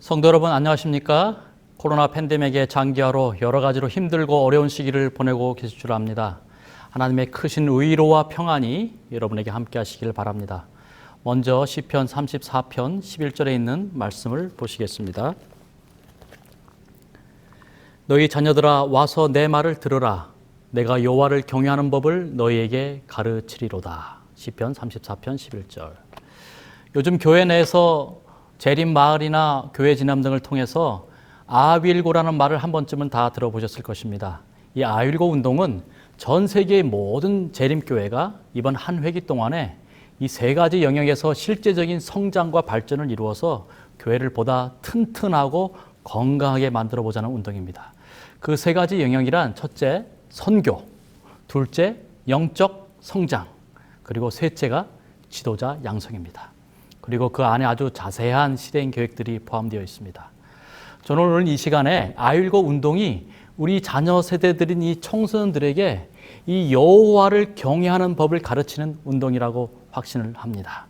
성도 여러분 안녕하십니까? 코로나 팬데믹의 장기화로 여러 가지로 힘들고 어려운 시기를 보내고 계실 줄 압니다. 하나님의 크신 의로와 평안이 여러분에게 함께 하시길 바랍니다. 먼저 시편 34편 11절에 있는 말씀을 보시겠습니다. 너희 자녀들아 와서 내 말을 들으라. 내가 여호와를 경외하는 법을 너희에게 가르치리로다. 시편 34편 11절. 요즘 교회 내에서 재림 마을이나 교회 진암 등을 통해서 아윌고라는 말을 한 번쯤은 다 들어보셨을 것입니다. 이 아윌고 운동은 전 세계의 모든 재림교회가 이번 한 회기 동안에 이 세 가지 영역에서 실제적인 성장과 발전을 이루어서 교회를 보다 튼튼하고 건강하게 만들어 보자는 운동입니다. 그 세 가지 영역이란 첫째, 선교, 둘째, 영적 성장, 그리고 셋째가 지도자 양성입니다. 그리고 그 안에 아주 자세한 실행 계획들이 포함되어 있습니다. 저는 오늘 이 시간에 아윌고 운동이 우리 자녀 세대들인 이 청소년들에게 이 여호와를 경외하는 법을 가르치는 운동이라고 확신을 합니다.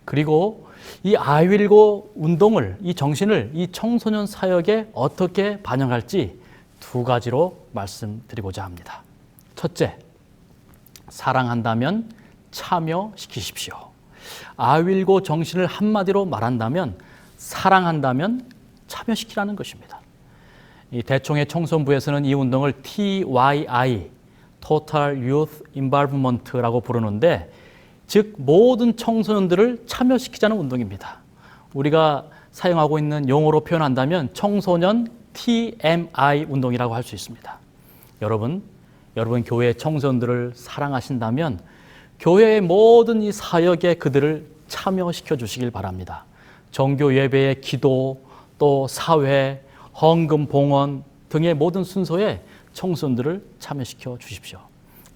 그리고 이 아윌고 운동을, 이 정신을 이 청소년 사역에 어떻게 반영할지 두 가지로 말씀드리고자 합니다. 첫째, 사랑한다면 참여시키십시오. 아윌고 정신을 한마디로 말한다면 사랑한다면 참여시키라는 것입니다. 이 대총회 청소년부에서는 이 운동을 TYI, Total Youth Involvement라고 부르는데 즉 모든 청소년들을 참여시키자는 운동입니다. 우리가 사용하고 있는 용어로 표현한다면 청소년 TMI 운동이라고 할 수 있습니다. 여러분 교회 청소년들을 사랑하신다면 교회의 모든 이 사역에 그들을 참여시켜 주시길 바랍니다. 정교 예배의 기도, 또 사회, 헌금, 봉헌 등의 모든 순서에 청소년들을 참여시켜 주십시오.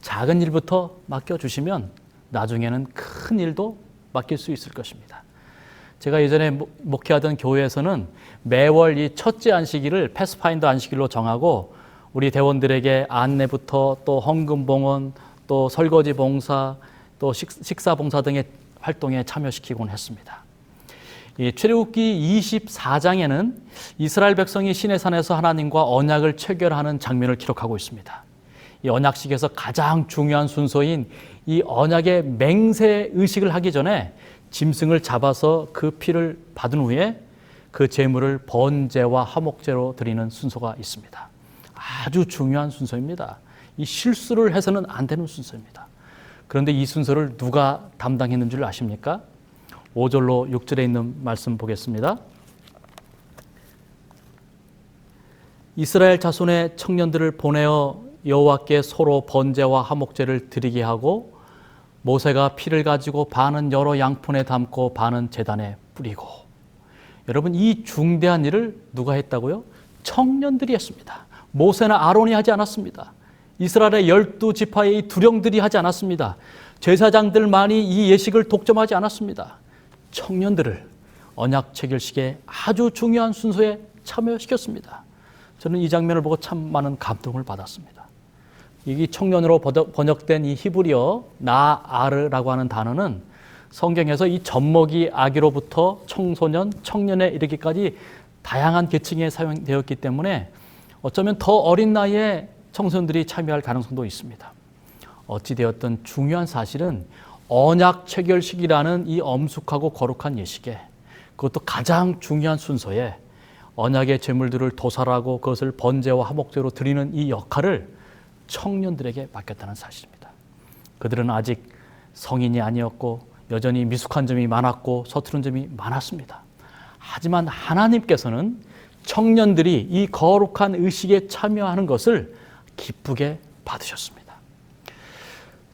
작은 일부터 맡겨주시면 나중에는 큰 일도 맡길 수 있을 것입니다. 제가 예전에 목회하던 교회에서는 매월 이 첫째 안식일을 패스파인더 안식일로 정하고 우리 대원들에게 안내부터 또 헌금 봉헌, 또 설거지 봉사, 또 식사 봉사 등의 활동에 참여시키곤 했습니다. 이 출애굽기 24장에는 이스라엘 백성이 시내산에서 하나님과 언약을 체결하는 장면을 기록하고 있습니다. 이 언약식에서 가장 중요한 순서인 이 언약의 맹세 의식을 하기 전에 짐승을 잡아서 그 피를 받은 후에 그 제물을 번제와 화목제로 드리는 순서가 있습니다. 아주 중요한 순서입니다. 이 실수를 해서는 안 되는 순서입니다. 그런데 이 순서를 누가 담당했는 줄 아십니까? 5절로 6절에 있는 말씀 보겠습니다. 이스라엘 자손의 청년들을 보내어 여호와께 서로 번제와 화목제를 드리게 하고 모세가 피를 가지고 반은 여러 양푼에 담고 반은 제단에 뿌리고. 여러분 이 중대한 일을 누가 했다고요? 청년들이 했습니다. 모세나 아론이 하지 않았습니다. 이스라엘의 12지파의 두령들이 하지 않았습니다. 제사장들만이 이 예식을 독점하지 않았습니다. 청년들을 언약 체결식의 아주 중요한 순서에 참여시켰습니다. 저는 이 장면을 보고 참 많은 감동을 받았습니다. 이 청년으로 번역된 이 히브리어 나아르라고 하는 단어는 성경에서 이 젖먹이 아기로부터 청소년, 청년에 이르기까지 다양한 계층에 사용되었기 때문에 어쩌면 더 어린 나이에 청소년들이 참여할 가능성도 있습니다. 어찌되었든 중요한 사실은 언약 체결식이라는 이 엄숙하고 거룩한 예식에 그것도 가장 중요한 순서에 언약의 제물들을 도살하고 그것을 번제와 화목제로 드리는 이 역할을 청년들에게 맡겼다는 사실입니다. 그들은 아직 성인이 아니었고 여전히 미숙한 점이 많았고 서투른 점이 많았습니다. 하지만 하나님께서는 청년들이 이 거룩한 의식에 참여하는 것을 기쁘게 받으셨습니다.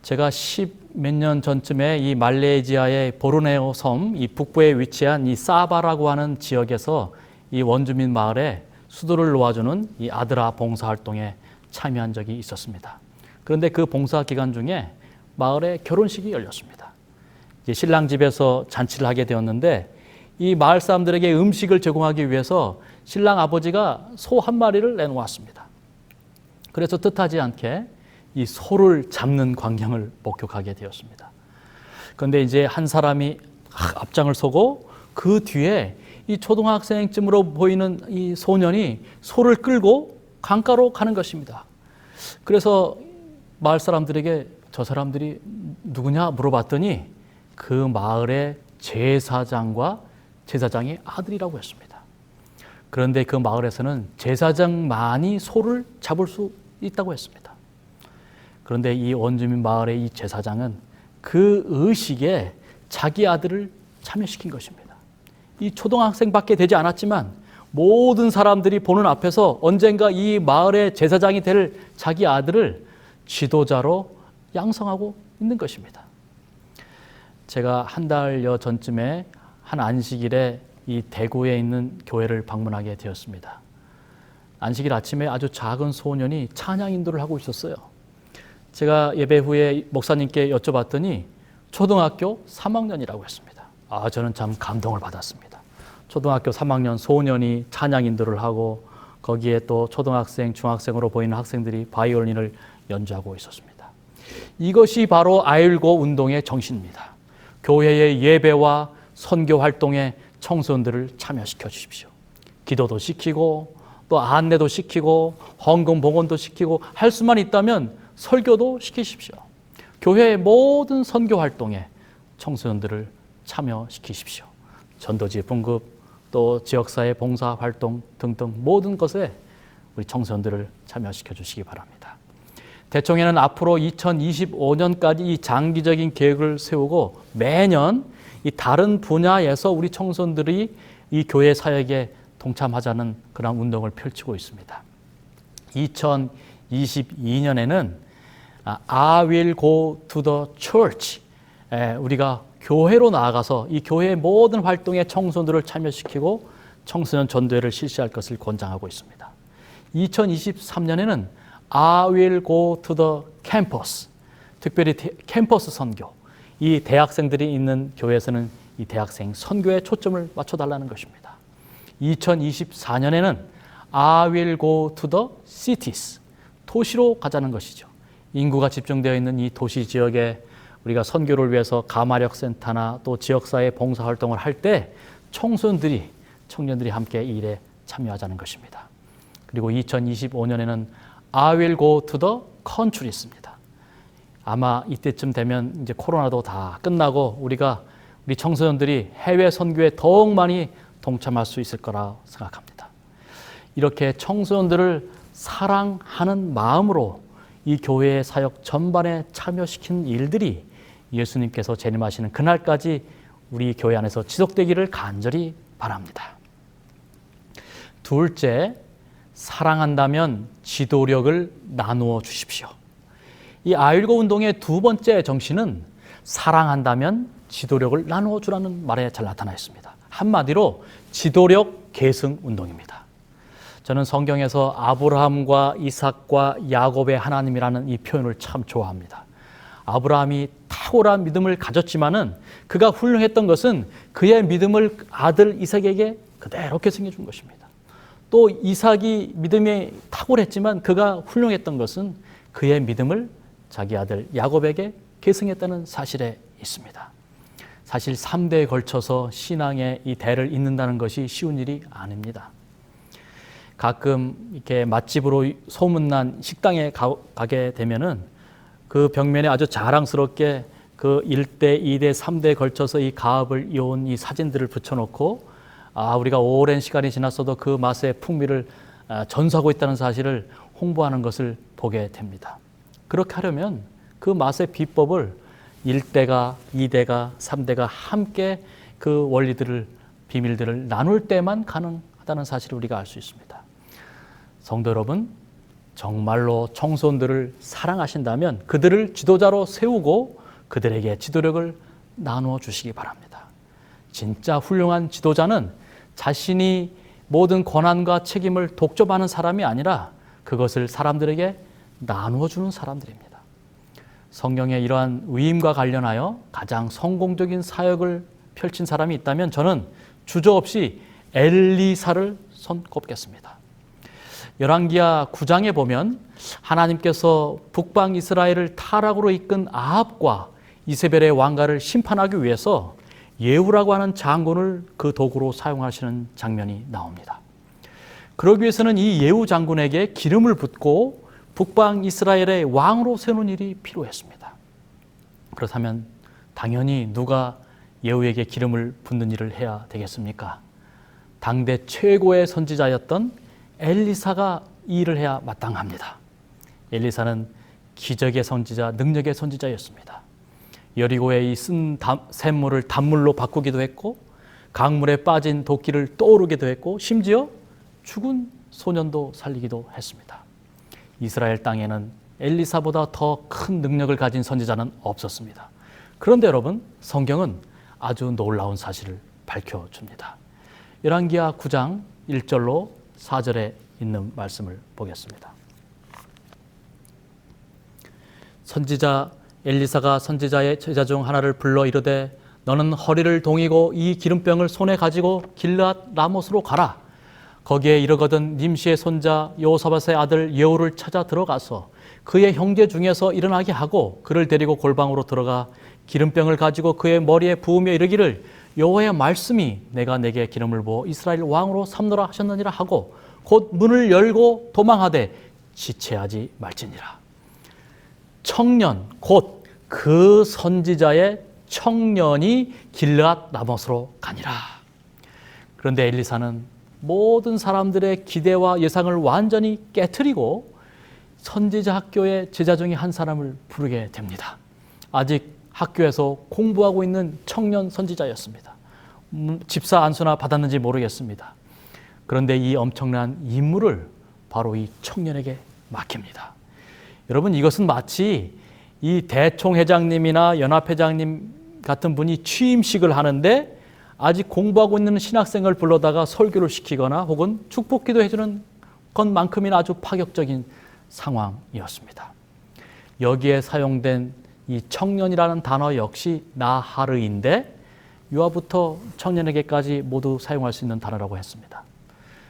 제가 10몇 년 전쯤에 이 말레이시아의 보르네오 섬 이 북부에 위치한 이 사바라고 하는 지역에서 이 원주민 마을에 수도를 놓아주는 이 아드라 봉사활동에 참여한 적이 있었습니다. 그런데 그 봉사 기간 중에 마을에 결혼식이 열렸습니다. 이제 신랑 집에서 잔치를 하게 되었는데 이 마을 사람들에게 음식을 제공하기 위해서 신랑 아버지가 소 한 마리를 내놓았습니다. 그래서 뜻하지 않게 이 소를 잡는 광경을 목격하게 되었습니다. 그런데 이제 한 사람이 앞장을 서고 그 뒤에 이 초등학생쯤으로 보이는 이 소년이 소를 끌고 강가로 가는 것입니다. 그래서 마을 사람들에게 저 사람들이 누구냐 물어봤더니 그 마을의 제사장과 제사장의 아들이라고 했습니다. 그런데 그 마을에서는 제사장만이 소를 잡을 수 있다고 했습니다. 그런데 이 원주민 마을의 이 제사장은 그 의식에 자기 아들을 참여시킨 것입니다. 이 초등학생밖에 되지 않았지만 모든 사람들이 보는 앞에서 언젠가 이 마을의 제사장이 될 자기 아들을 지도자로 양성하고 있는 것입니다. 제가 한 달여 전쯤에 한 안식일에 이 대구에 있는 교회를 방문하게 되었습니다. 안식일 아침에 아주 작은 소년이 찬양 인도를 하고 있었어요. 제가 예배 후에 목사님께 여쭤봤더니 초등학교 3학년이라고 했습니다. 저는 참 감동을 받았습니다. 초등학교 3학년 소년이 찬양 인도를 하고 거기에 또 초등학생, 중학생으로 보이는 학생들이 바이올린을 연주하고 있었습니다. 이것이 바로 아이일고 운동의 정신입니다. 교회의 예배와 선교 활동에 청소년들을 참여시켜 주십시오. 기도도 시키고 또 안내도 시키고 헌금 봉헌도 시키고 할 수만 있다면 설교도 시키십시오. 교회의 모든 선교 활동에 청소년들을 참여시키십시오. 전도지 분급 또 지역사회 봉사 활동 등등 모든 것에 우리 청소년들을 참여시켜 주시기 바랍니다. 대총회는 앞으로 2025년까지 이 장기적인 계획을 세우고 매년 이 다른 분야에서 우리 청소년들이 이 교회 사역에 동참하자는 그런 운동을 펼치고 있습니다. 2022년에는 I will go to the church. 우리가 교회로 나아가서 이 교회의 모든 활동에 청소년들을 참여시키고 청소년 전도회를 실시할 것을 권장하고 있습니다. 2023년에는 I will go to the campus. 특별히 캠퍼스 선교. 이 대학생들이 있는 교회에서는 이 대학생 선교에 초점을 맞춰달라는 것입니다. 2024년에는 I will go to the cities. 도시로 가자는 것이죠. 인구가 집중되어 있는 이 도시 지역에 우리가 선교를 위해서 가마력 센터나 또 지역사회 봉사활동을 할 때 청년들이 함께 이 일에 참여하자는 것입니다. 그리고 2025년에는 I will go to the country 있습니다. 아마 이때쯤 되면 이제 코로나도 다 끝나고 우리 청소년들이 해외 선교에 더욱 많이 동참할 수 있을 거라 생각합니다. 이렇게 청소년들을 사랑하는 마음으로 이 교회의 사역 전반에 참여시키는 일들이 예수님께서 재림하시는 그날까지 우리 교회 안에서 지속되기를 간절히 바랍니다. 둘째, 사랑한다면 지도력을 나누어 주십시오. 이 아이일고 운동의 두 번째 정신은 사랑한다면 지도력을 나누어 주라는 말에 잘 나타나 있습니다. 한마디로 지도력 계승 운동입니다. 저는 성경에서 아브라함과 이삭과 야곱의 하나님이라는 이 표현을 참 좋아합니다. 아브라함이 탁월한 믿음을 가졌지만은 그가 훌륭했던 것은 그의 믿음을 아들 이삭에게 그대로 계승해 준 것입니다. 또 이삭이 믿음이 탁월했지만 그가 훌륭했던 것은 그의 믿음을 자기 아들 야곱에게 계승했다는 사실에 있습니다. 사실 3대에 걸쳐서 신앙의 이 대를 잇는다는 것이 쉬운 일이 아닙니다. 가끔 이렇게 맛집으로 소문난 식당에 가게 되면은 그 벽면에 아주 자랑스럽게 그 1대, 2대, 3대에 걸쳐서 이 가업을 이어온 이 사진들을 붙여놓고 우리가 오랜 시간이 지났어도 그 맛의 풍미를 전수하고 있다는 사실을 홍보하는 것을 보게 됩니다. 그렇게 하려면 그 맛의 비법을 1대가, 2대가, 3대가 함께 그 원리들을, 비밀들을 나눌 때만 가능하다는 사실을 우리가 알 수 있습니다. 성도 여러분, 정말로 청소년들을 사랑하신다면 그들을 지도자로 세우고 그들에게 지도력을 나누어 주시기 바랍니다. 진짜 훌륭한 지도자는 자신이 모든 권한과 책임을 독점하는 사람이 아니라 그것을 사람들에게 나누어 주는 사람들입니다. 성경의 이러한 위임과 관련하여 가장 성공적인 사역을 펼친 사람이 있다면 저는 주저없이 엘리사를 손꼽겠습니다. 열왕기하 9장에 보면 하나님께서 북방 이스라엘을 타락으로 이끈 아합과 이세벨의 왕가를 심판하기 위해서 예후라고 하는 장군을 그 도구로 사용하시는 장면이 나옵니다. 그러기 위해서는 이 예후 장군에게 기름을 붓고 북방 이스라엘의 왕으로 세우는 일이 필요했습니다. 그렇다면 당연히 누가 예후에게 기름을 붓는 일을 해야 되겠습니까? 당대 최고의 선지자였던 엘리사가 이 일을 해야 마땅합니다. 엘리사는 기적의 선지자, 능력의 선지자였습니다. 여리고의 이 쓴 샘물을 단물로 바꾸기도 했고, 강물에 빠진 도끼를 떠오르기도 했고, 심지어 죽은 소년도 살리기도 했습니다. 이스라엘 땅에는 엘리사보다 더 큰 능력을 가진 선지자는 없었습니다. 그런데 여러분, 성경은 아주 놀라운 사실을 밝혀줍니다. 열왕기하 9장 1절로 4절에 있는 말씀을 보겠습니다. 선지자 엘리사가 선지자의 제자 중 하나를 불러 이르되 너는 허리를 동이고 이 기름병을 손에 가지고 길르앗 라못으로 가라. 거기에 이르거든 님시의 손자 여호사밧의 아들 예후를 찾아 들어가서 그의 형제 중에서 일어나게 하고 그를 데리고 골방으로 들어가 기름병을 가지고 그의 머리에 부으며 이르기를 여호와의 말씀이 내가 내게 기름을 부어 이스라엘 왕으로 삼노라 하셨느니라 하고 곧 문을 열고 도망하되 지체하지 말지니라. 청년 곧 그 선지자의 청년이 길르앗 라못으로 가니라. 그런데 엘리사는 모든 사람들의 기대와 예상을 완전히 깨트리고 선지자 학교의 제자 중에 한 사람을 부르게 됩니다. 아직 학교에서 공부하고 있는 청년 선지자였습니다. 집사 안수나 받았는지 모르겠습니다. 그런데 이 엄청난 임무를 바로 이 청년에게 맡깁니다. 여러분, 이것은 마치 이 대총회장님이나 연합회장님 같은 분이 취임식을 하는데 아직 공부하고 있는 신학생을 불러다가 설교를 시키거나 혹은 축복기도 해주는 것만큼이나 아주 파격적인 상황이었습니다. 여기에 사용된 이 청년이라는 단어 역시 나하르인데 유아부터 청년에게까지 모두 사용할 수 있는 단어라고 했습니다.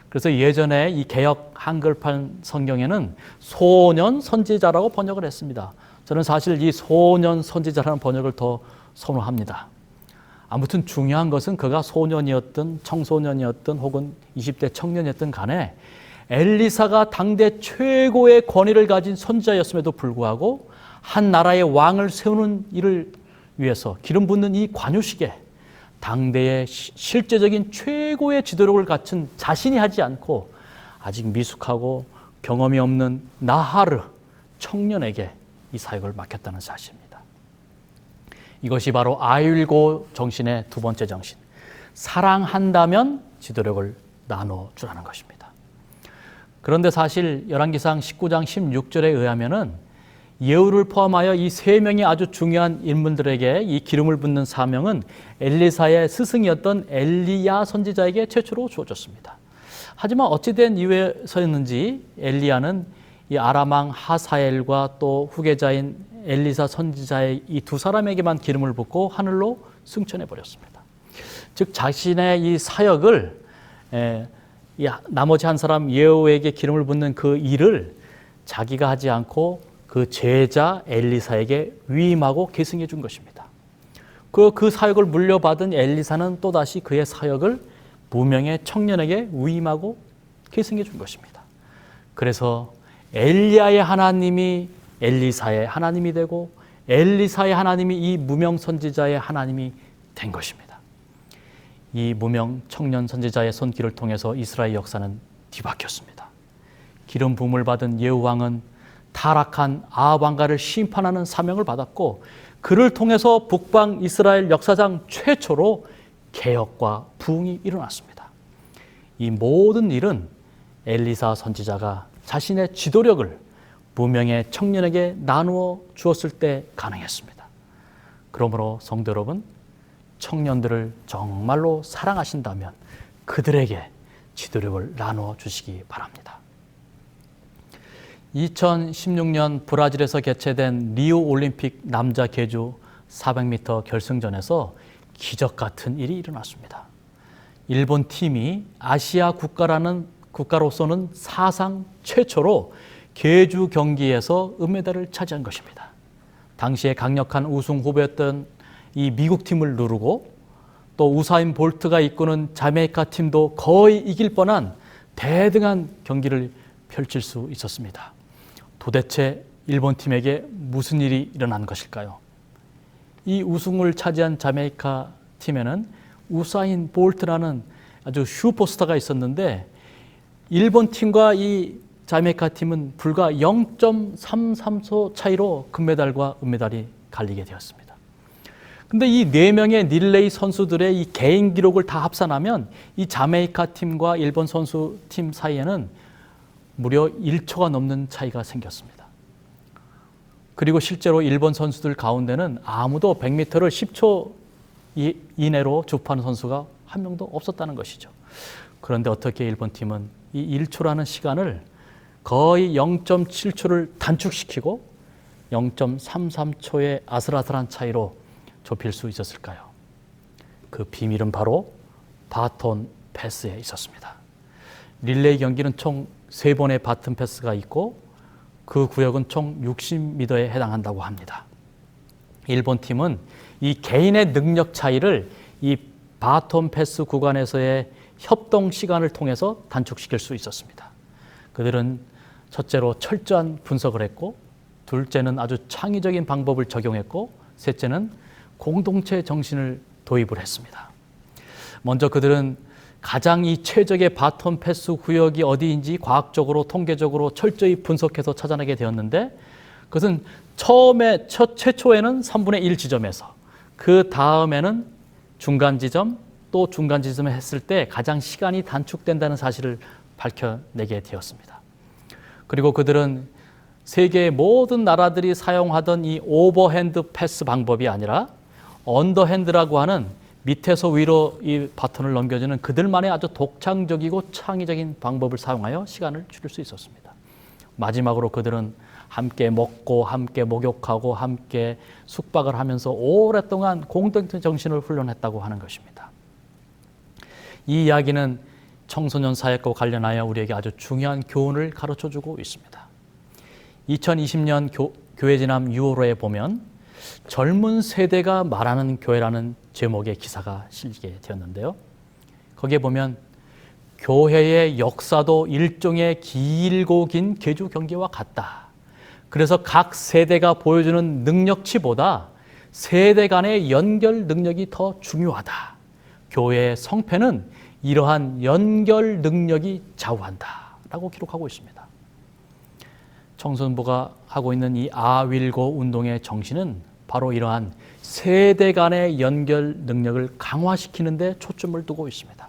그래서 예전에 이 개역 한글판 성경에는 소년 선지자라고 번역을 했습니다. 저는 사실 이 소년 선지자라는 번역을 더 선호합니다. 아무튼 중요한 것은 그가 소년이었든 청소년이었든 혹은 20대 청년이었든 간에 엘리사가 당대 최고의 권위를 가진 선지자였음에도 불구하고 한 나라의 왕을 세우는 일을 위해서 기름 붓는 이 관유식에 당대의 실제적인 최고의 지도력을 갖춘 자신이 하지 않고 아직 미숙하고 경험이 없는 나하르 청년에게 이 사역을 맡겼다는 사실입니다. 이것이 바로 아율고 정신의 두 번째 정신, 사랑한다면 지도력을 나눠주라는 것입니다. 그런데 사실 열왕기상 19장 16절에 의하면은 예후를 포함하여 이 세 명의 아주 중요한 인물들에게 이 기름을 붓는 사명은 엘리사의 스승이었던 엘리야 선지자에게 최초로 주어졌습니다. 하지만 어찌된 이유에서였는지 엘리야는 이 아람 왕 하사엘과 또 후계자인 엘리사 선지자의 이 두 사람에게만 기름을 붓고 하늘로 승천해 버렸습니다. 즉 자신의 이 사역을 나머지 한 사람 예후에게 기름을 붓는 그 일을 자기가 하지 않고 그 제자 엘리사에게 위임하고 계승해 준 것입니다. 그 사역을 물려받은 엘리사는 또다시 그의 사역을 무명의 청년에게 위임하고 계승해 준 것입니다. 그래서 엘리야의 하나님이 엘리사의 하나님이 되고 엘리사의 하나님이 이 무명 선지자의 하나님이 된 것입니다. 이 무명 청년 선지자의 손길을 통해서 이스라엘 역사는 뒤바뀌었습니다. 기름 부음을 받은 예후 왕은 타락한 아합 왕가를 심판하는 사명을 받았고 그를 통해서 북방 이스라엘 역사상 최초로 개혁과 부흥이 일어났습니다. 이 모든 일은 엘리사 선지자가 자신의 지도력을 무명의 청년에게 나누어 주었을 때 가능했습니다. 그러므로 성도 여러분, 청년들을 정말로 사랑하신다면 그들에게 지도력을 나누어 주시기 바랍니다. 2016년 브라질에서 개최된 리우 올림픽 남자 계주 400m 결승전에서 기적 같은 일이 일어났습니다. 일본 팀이 아시아 국가로서는 사상 최초로 계주 경기에서 은메달을 차지한 것입니다. 당시에 강력한 우승 후보였던 이 미국 팀을 누르고 또 우사인 볼트가 이끄는 자메이카 팀도 거의 이길 뻔한 대등한 경기를 펼칠 수 있었습니다. 도대체 일본 팀에게 무슨 일이 일어난 것일까요? 이 우승을 차지한 자메이카 팀에는 우사인 볼트라는 아주 슈퍼스타가 있었는데 일본 팀과 이 자메이카 팀은 불과 0.33초 차이로 금메달과 은메달이 갈리게 되었습니다. 근데 이 4명의 릴레이 선수들의 이 개인 기록을 다 합산하면 이 자메이카 팀과 일본 선수 팀 사이에는 무려 1초가 넘는 차이가 생겼습니다. 그리고 실제로 일본 선수들 가운데는 아무도 100m를 10초 이내로 주파하는 선수가 한 명도 없었다는 것이죠. 그런데 어떻게 일본 팀은 이 1초라는 시간을 거의 0.7초를 단축시키고 0.33초의 아슬아슬한 차이로 좁힐 수 있었을까요? 그 비밀은 바로 바톤 패스에 있었습니다. 릴레이 경기는 총 3번의 바톤 패스가 있고 그 구역은 총 60m에 해당한다고 합니다. 일본 팀은 이 개인의 능력 차이를 이 바톤 패스 구간에서의 협동 시간을 통해서 단축시킬 수 있었습니다. 그들은 첫째로 철저한 분석을 했고, 둘째는 아주 창의적인 방법을 적용했고, 셋째는 공동체 정신을 도입을 했습니다. 먼저 그들은 가장 이 최적의 바톤 패스 구역이 어디인지 과학적으로 통계적으로 철저히 분석해서 찾아내게 되었는데, 그것은 최초에는 3분의 1 지점에서, 그 다음에는 중간 지점, 또 중간 지점에 했을 때 가장 시간이 단축된다는 사실을 밝혀내게 되었습니다. 그리고 그들은 세계의 모든 나라들이 사용하던 이 오버핸드 패스 방법이 아니라 언더핸드라고 하는 밑에서 위로 이 바톤을 넘겨주는 그들만의 아주 독창적이고 창의적인 방법을 사용하여 시간을 줄일 수 있었습니다. 마지막으로 그들은 함께 먹고 함께 목욕하고 함께 숙박을 하면서 오랫동안 공동체 정신을 훈련했다고 하는 것입니다. 이 이야기는 청소년 사역과 관련하여 우리에게 아주 중요한 교훈을 가르쳐주고 있습니다. 2020년 교회 진암 6월호에 보면 젊은 세대가 말하는 교회라는 제목의 기사가 실리게 되었는데요. 거기에 보면 교회의 역사도 일종의 길고 긴 개주 경기와 같다. 그래서 각 세대가 보여주는 능력치보다 세대 간의 연결 능력이 더 중요하다. 교회의 성패는 이러한 연결 능력이 좌우한다 라고 기록하고 있습니다. 청소년부가 하고 있는 이 아윌고 운동의 정신은 바로 이러한 세대 간의 연결 능력을 강화시키는 데 초점을 두고 있습니다.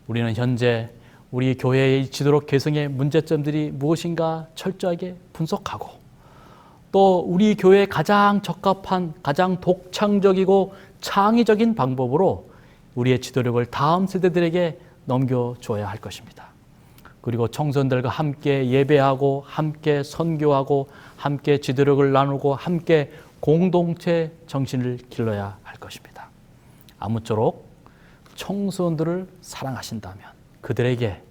우리는 현재 우리 교회의 지도록 개성의 문제점들이 무엇인가 철저하게 분석하고, 또 우리 교회에 가장 적합한 가장 독창적이고 창의적인 방법으로 우리의 지도력을 다음 세대들에게 넘겨줘야 할 것입니다. 그리고 청소년들과 함께 예배하고 함께 선교하고 함께 지도력을 나누고 함께 공동체 정신을 길러야 할 것입니다. 아무쪼록 청소년들을 사랑하신다면 그들에게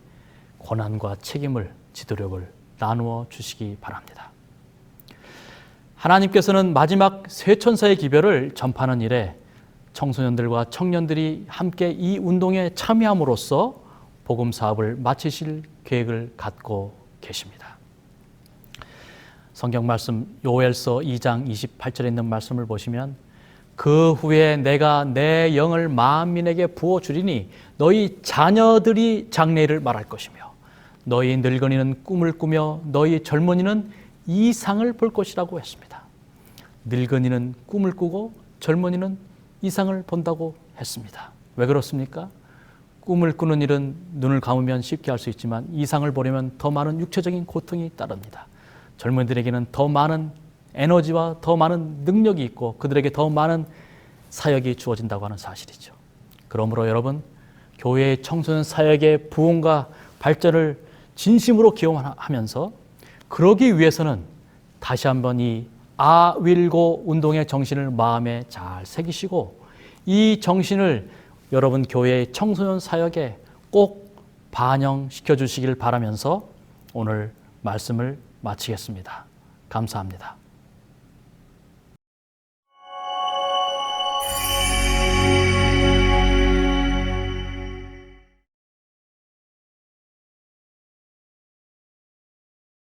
권한과 책임을, 지도력을 나누어 주시기 바랍니다. 하나님께서는 마지막 새 천사의 기별을 전파하는 일에 청소년들과 청년들이 함께 이 운동에 참여함으로써 복음 사업을 마치실 계획을 갖고 계십니다. 성경 말씀 요엘서 2장 28절에 있는 말씀을 보시면 그 후에 내가 내 영을 만민에게 부어주리니 너희 자녀들이 장래일을 말할 것이며 너희 늙은이는 꿈을 꾸며 너희 젊은이는 이상을 볼 것이라고 했습니다. 늙은이는 꿈을 꾸고 젊은이는 이상을 본다고 했습니다. 왜 그렇습니까? 꿈을 꾸는 일은 눈을 감으면 쉽게 할 수 있지만 이상을 보려면 더 많은 육체적인 고통이 따릅니다. 젊은이들에게는 더 많은 에너지와 더 많은 능력이 있고 그들에게 더 많은 사역이 주어진다고 하는 사실이죠. 그러므로 여러분, 교회의 청소년 사역의 부흥과 발전을 진심으로 기원하면서 그러기 위해서는 다시 한번 이 아윌고 운동의 정신을 마음에 잘 새기시고 이 정신을 여러분 교회의 청소년 사역에 꼭 반영시켜 주시길 바라면서 오늘 말씀을 마치겠습니다. 감사합니다.